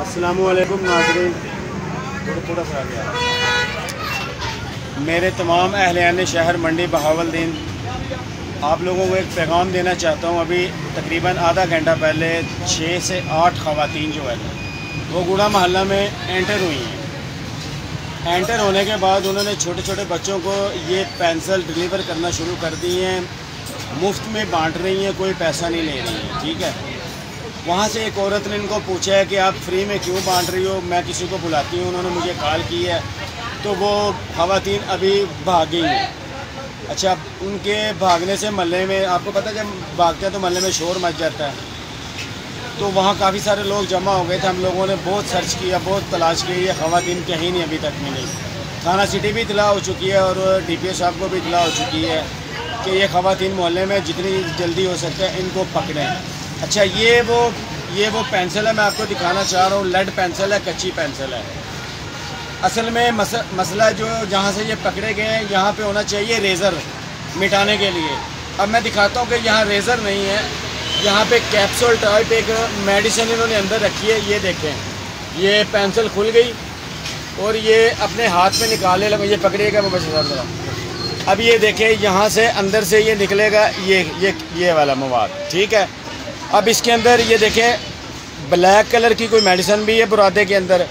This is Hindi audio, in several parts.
अस्सलामुअलैकुम नाज़रीन, थोड़ा सा आ गया। मेरे तमाम अहलियान शहर मंडी बहावलदीन, आप लोगों को एक पैगाम देना चाहता हूँ। अभी तकरीबन आधा घंटा पहले 6 से 8 ख़वातीन जो है वो गुड़ा मोहल्ला में एंटर हुई हैं। एंटर होने के बाद उन्होंने छोटे छोटे बच्चों को ये पेंसिल डिलीवर करना शुरू कर दी हैं। मुफ्त में बांट रही हैं, कोई पैसा नहीं ले रही हैं, ठीक है। वहाँ से एक औरत ने इनको पूछा है कि आप फ्री में क्यों बांट रही हो, मैं किसी को बुलाती हूँ, उन्होंने मुझे कॉल की है। तो वो ख़वातीन अभी भाग गई हैं। अच्छा, उनके भागने से मोहल्ले में, आपको पता है जब भागते हैं तो मोहल्ले में शोर मच जाता है, तो वहाँ काफ़ी सारे लोग जमा हो गए थे। हम लोगों ने बहुत सर्च किया, बहुत तलाश की, ये ख़वातीन कहीं नहीं अभी तक मिली। थाना सिटी भी इतला हो चुकी है और DPO साहब को भी इतला हो चुकी है कि ये ख़वातीन मोहल्ले में जितनी जल्दी हो सकता है इनको पकड़ें। अच्छा, ये वो पेंसिल है, मैं आपको दिखाना चाह रहा हूँ। लेड पेंसिल है, कच्ची पेंसिल है। असल में मसला जो जहाँ से ये पकड़े गए हैं, यहाँ पे होना चाहिए रेज़र मिटाने के लिए। अब मैं दिखाता हूँ कि यहाँ रेज़र नहीं है, यहाँ पे कैप्सूल टाइप एक मेडिसिन इन्होंने अंदर रखी है। ये देखें, ये पेंसिल खुल गई और ये अपने हाथ में निकालने लगा। ये पकड़िएगा वो बच्चे साहब, अब ये देखें, यहाँ से अंदर से ये निकलेगा ये वाला मवाद, ठीक है। अब इसके अंदर ये देखें, ब्लैक कलर की कोई मेडिसिन भी है बुरादे के अंदर।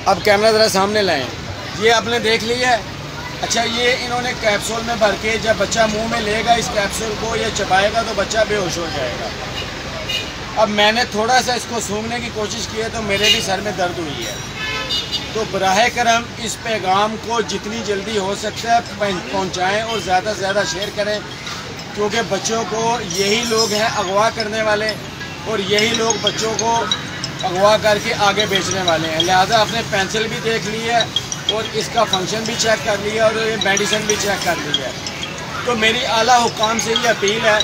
अब कैमरा ज़रा सामने लाएं, ये आपने देख लिया है। अच्छा, ये इन्होंने कैप्सूल में भर के जब बच्चा मुंह में लेगा इस कैप्सूल को, ये चबाएगा तो बच्चा बेहोश हो जाएगा। अब मैंने थोड़ा सा इसको सूंघने की कोशिश की है तो मेरे भी सर में दर्द हुई है। तो बराह करम इस पैगाम को जितनी जल्दी हो सकता है पहुँचाएँ और ज़्यादा से ज़्यादा शेयर करें, क्योंकि बच्चों को यही लोग हैं अगवा करने वाले और यही लोग बच्चों को अगवा करके आगे बेचने वाले हैं। लिहाजा आपने पेंसिल भी देख ली है और इसका फंक्शन भी चेक कर लिया और ये मेडिसिन भी चेक कर ली है। तो मेरी आला हुक्काम से ये अपील है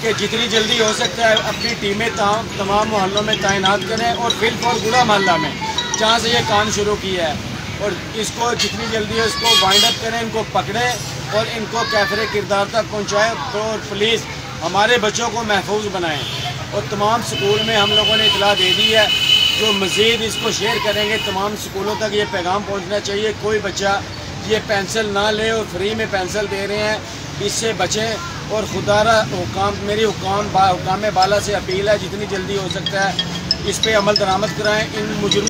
कि जितनी जल्दी हो सकता है अपनी टीमें तमाम मोहल्लों में तैनात करें और फिल फॉर गुड़ा मोहल्ला में जहाँ से ये काम शुरू किया है, और इसको जितनी जल्दी हो इसको वाइंड अप करें, इनको पकड़ें और इनको कैफरे किरदार तक पहुँचाएँ। तो प्लीज़ हमारे बच्चों को महफूज बनाएँ। और तमाम स्कूल में हम लोगों ने इतला दे दी है, जो मज़ीद इसको शेयर करेंगे तमाम स्कूलों तक ये पैगाम पहुंचना चाहिए। कोई बच्चा ये पेंसिल ना ले और फ्री में पेंसिल दे रहे हैं, इससे बचें। और खुदारा मेरी हुक्काम बाला से अपील है, जितनी जल्दी हो सकता है इस पर अमल दरामद कराएँ। इन मुजरिम